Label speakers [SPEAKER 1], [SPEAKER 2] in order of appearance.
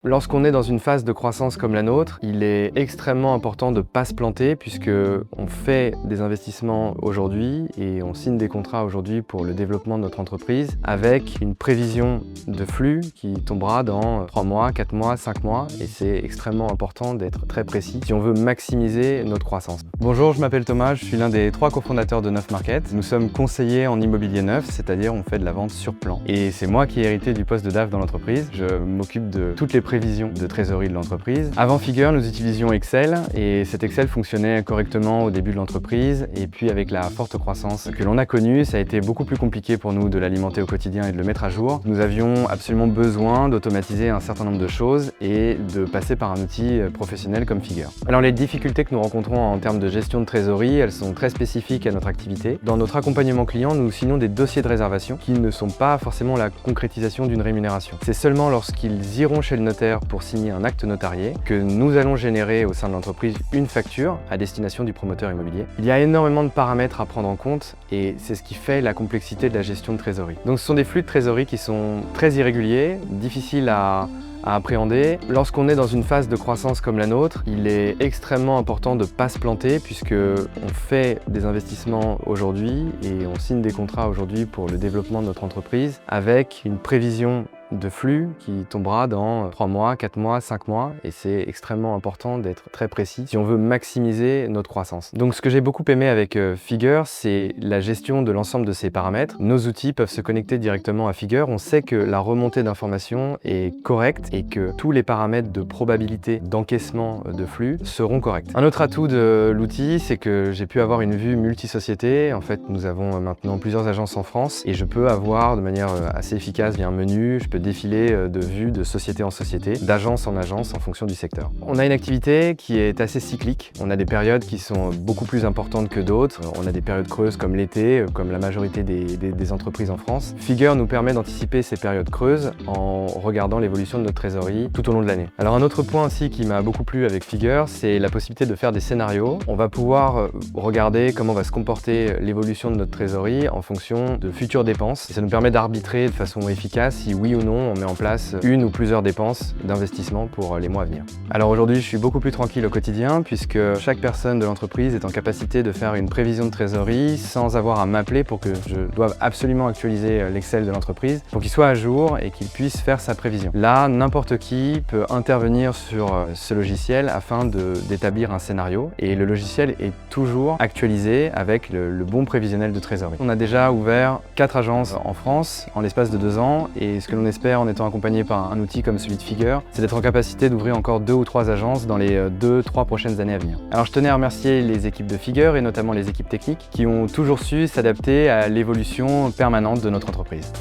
[SPEAKER 1] Lorsqu'on est dans une phase de croissance comme la nôtre, il est extrêmement important de ne pas se planter puisque on fait des investissements aujourd'hui et on signe des contrats aujourd'hui pour le développement de notre entreprise avec une prévision de flux qui tombera dans 3 mois, 4 mois, 5 mois et c'est extrêmement important d'être très précis si on veut maximiser notre croissance. Bonjour, je m'appelle Thomas, je suis l'un des 3 cofondateurs de Neuf Market. Nous sommes conseillers en immobilier neuf, c'est-à-dire on fait de la vente sur plan. Et c'est moi qui ai hérité du poste de DAF dans l'entreprise. Je m'occupe de toutes les prévisions de trésorerie de l'entreprise. Avant Figure, nous utilisions Excel et cet Excel fonctionnait correctement au début de l'entreprise et puis avec la forte croissance que l'on a connue, ça a été beaucoup plus compliqué pour nous de l'alimenter au quotidien et de le mettre à jour. Nous avions absolument besoin d'automatiser un certain nombre de choses et de passer par un outil professionnel comme Figure. Alors les difficultés que nous rencontrons en termes de gestion de trésorerie, elles sont très spécifiques à notre activité. Dans notre accompagnement client, nous signons des dossiers de réservation qui ne sont pas forcément la concrétisation d'une rémunération. C'est seulement lorsqu'ils iront chez le notaire pour signer un acte notarié que nous allons générer au sein de l'entreprise une facture à destination du promoteur immobilier. Il y a énormément de paramètres à prendre en compte et c'est ce qui fait la complexité de la gestion de trésorerie. Donc ce sont des flux de trésorerie qui sont très irréguliers, difficiles à appréhender. Lorsqu'on est dans une phase de croissance comme la nôtre, il est extrêmement important de ne pas se planter puisque on fait des investissements aujourd'hui et on signe des contrats aujourd'hui pour le développement de notre entreprise avec une prévision de flux qui tombera dans 3 mois, 4 mois, 5 mois et c'est extrêmement important d'être très précis si on veut maximiser notre croissance. Donc ce que j'ai beaucoup aimé avec Figure, c'est la gestion de l'ensemble de ces paramètres. Nos outils peuvent se connecter directement à Figure. On sait que la remontée d'informations est correcte et que tous les paramètres de probabilité d'encaissement de flux seront corrects. Un autre atout de l'outil, c'est que j'ai pu avoir une vue multi-société. En fait, nous avons maintenant plusieurs agences en France et je peux avoir de manière assez efficace via un menu, je peux défiler de vues de société en société, d'agence en agence en fonction du secteur. On a une activité qui est assez cyclique. On a des périodes qui sont beaucoup plus importantes que d'autres. On a des périodes creuses comme l'été, comme la majorité des entreprises en France. Figure nous permet d'anticiper ces périodes creuses en regardant l'évolution de notre trésorerie tout au long de l'année. Alors un autre point aussi qui m'a beaucoup plu avec Figure, c'est la possibilité de faire des scénarios. On va pouvoir regarder comment va se comporter l'évolution de notre trésorerie en fonction de futures dépenses. Et ça nous permet d'arbitrer de façon efficace si oui ou non on met en place une ou plusieurs dépenses d'investissement pour les mois à venir. Alors aujourd'hui, je suis beaucoup plus tranquille au quotidien puisque chaque personne de l'entreprise est en capacité de faire une prévision de trésorerie sans avoir à m'appeler pour que je doive absolument actualiser l'Excel de l'entreprise pour qu'il soit à jour et qu'il puisse faire sa prévision. Là, n'importe qui peut intervenir sur ce logiciel afin d'établir un scénario et le logiciel est toujours actualisé avec le bon prévisionnel de trésorerie. On a déjà ouvert 4 agences en France en l'espace de 2 ans et ce que l'on espère en étant accompagné par un outil comme celui de Figure, c'est d'être en capacité d'ouvrir encore 2 ou 3 agences dans les 2-3 prochaines années à venir. Alors je tenais à remercier les équipes de Figure et notamment les équipes techniques qui ont toujours su s'adapter à l'évolution permanente de notre entreprise.